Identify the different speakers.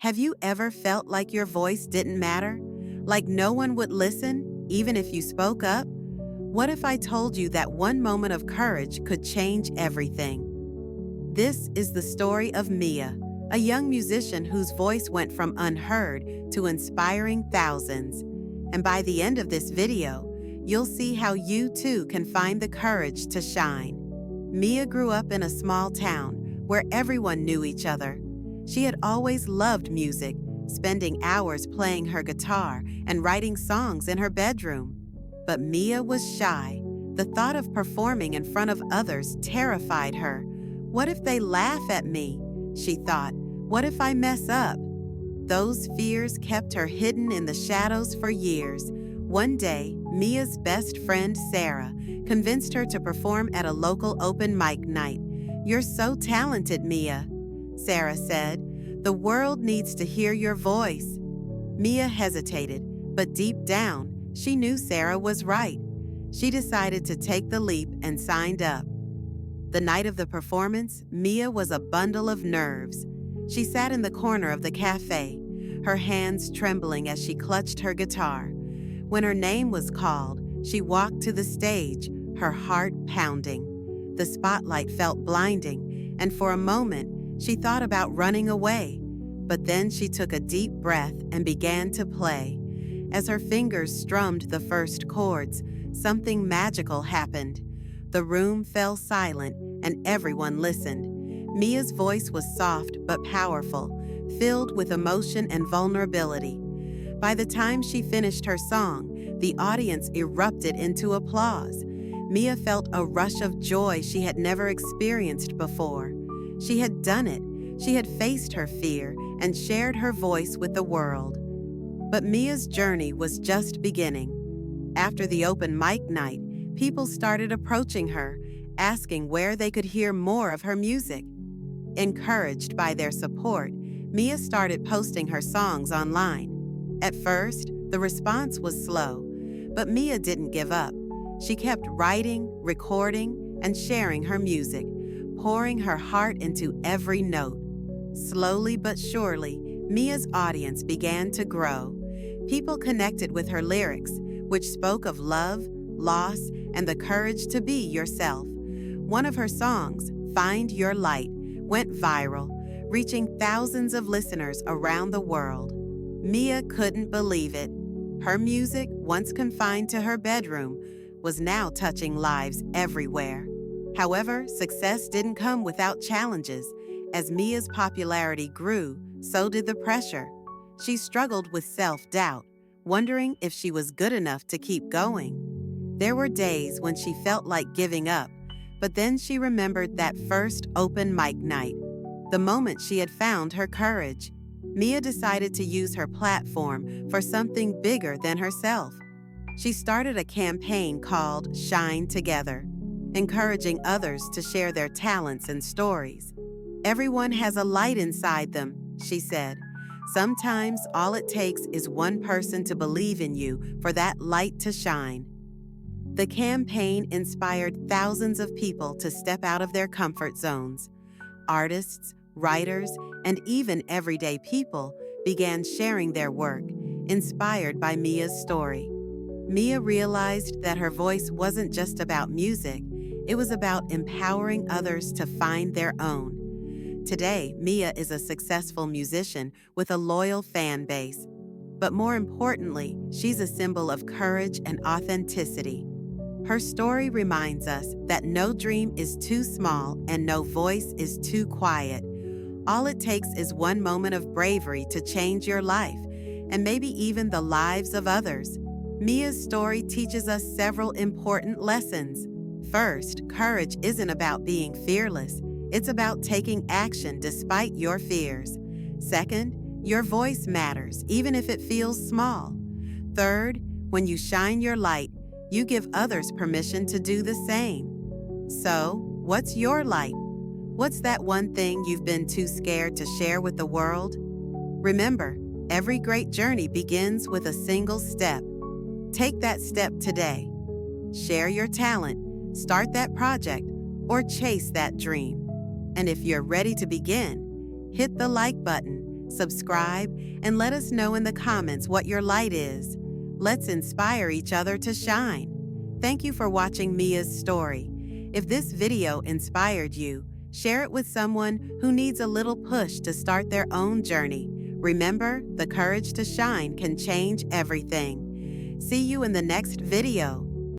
Speaker 1: Have you ever felt like your voice didn't matter? Like no one would listen, even if you spoke up? What if I told you that one moment of courage could change everything? This is the story of Mia, a young musician whose voice went from unheard to inspiring thousands. And by the end of this video, you'll see how you too can find the courage to shine. Mia grew up in a small town where everyone knew each other. She had always loved music, spending hours playing her guitar and writing songs in her bedroom. But Mia was shy. The thought of performing in front of others terrified her. What if they laugh at me? She thought. What if I mess up? Those fears kept her hidden in the shadows for years. One day, Mia's best friend, Sarah, convinced her to perform at a local open mic night. "You're so talented, Mia," Sarah said. "The world needs to hear your voice." Mia hesitated, but deep down, she knew Sarah was right. She decided to take the leap and signed up. The night of the performance, Mia was a bundle of nerves. She sat in the corner of the cafe, her hands trembling as she clutched her guitar. When her name was called, she walked to the stage, her heart pounding. The spotlight felt blinding, and for a moment, she thought about running away. But then she took a deep breath and began to play. As her fingers strummed the first chords, something magical happened. The room fell silent, and everyone listened. Mia's voice was soft but powerful, filled with emotion and vulnerability. By the time she finished her song, the audience erupted into applause. Mia felt a rush of joy she had never experienced before. She had done it. She had faced her fear and shared her voice with the world. But Mia's journey was just beginning. After the open mic night, people started approaching her, asking where they could hear more of her music. Encouraged by their support, Mia started posting her songs online. At first, the response was slow, but Mia didn't give up. She kept writing, recording, and sharing her music, pouring her heart into every note. Slowly but surely, Mia's audience began to grow. People connected with her lyrics, which spoke of love, loss, and the courage to be yourself. One of her songs, "Find Your Light," went viral, reaching thousands of listeners around the world. Mia couldn't believe it. Her music, once confined to her bedroom, was now touching lives everywhere. However, success didn't come without challenges. As Mia's popularity grew, so did the pressure. She struggled with self-doubt, wondering if she was good enough to keep going. There were days when she felt like giving up, but then she remembered that first open mic night, the moment she had found her courage. Mia decided to use her platform for something bigger than herself. She started a campaign called Shine Together, encouraging others to share their talents and stories. "Everyone has a light inside them," she said. "Sometimes all it takes is one person to believe in you for that light to shine." The campaign inspired thousands of people to step out of their comfort zones. Artists, writers, and even everyday people began sharing their work, inspired by Mia's story. Mia realized that her voice wasn't just about music, it was about empowering others to find their own. Today, Mia is a successful musician with a loyal fan base. But more importantly, she's a symbol of courage and authenticity. Her story reminds us that no dream is too small and no voice is too quiet. All it takes is one moment of bravery to change your life, and maybe even the lives of others. Mia's story teaches us several important lessons. First, courage isn't about being fearless. It's about taking action despite your fears. Second, your voice matters, even if it feels small. Third, when you shine your light, you give others permission to do the same. So, what's your light? What's that one thing you've been too scared to share with the world? Remember, every great journey begins with a single step. Take that step today. Share your talent, start that project, or chase that dream. And if you're ready to begin, hit the like button, subscribe, and let us know in the comments what your light is. Let's inspire each other to shine. Thank you for watching Mia's story. If this video inspired you, share it with someone who needs a little push to start their own journey. Remember, the courage to shine can change everything. See you in the next video.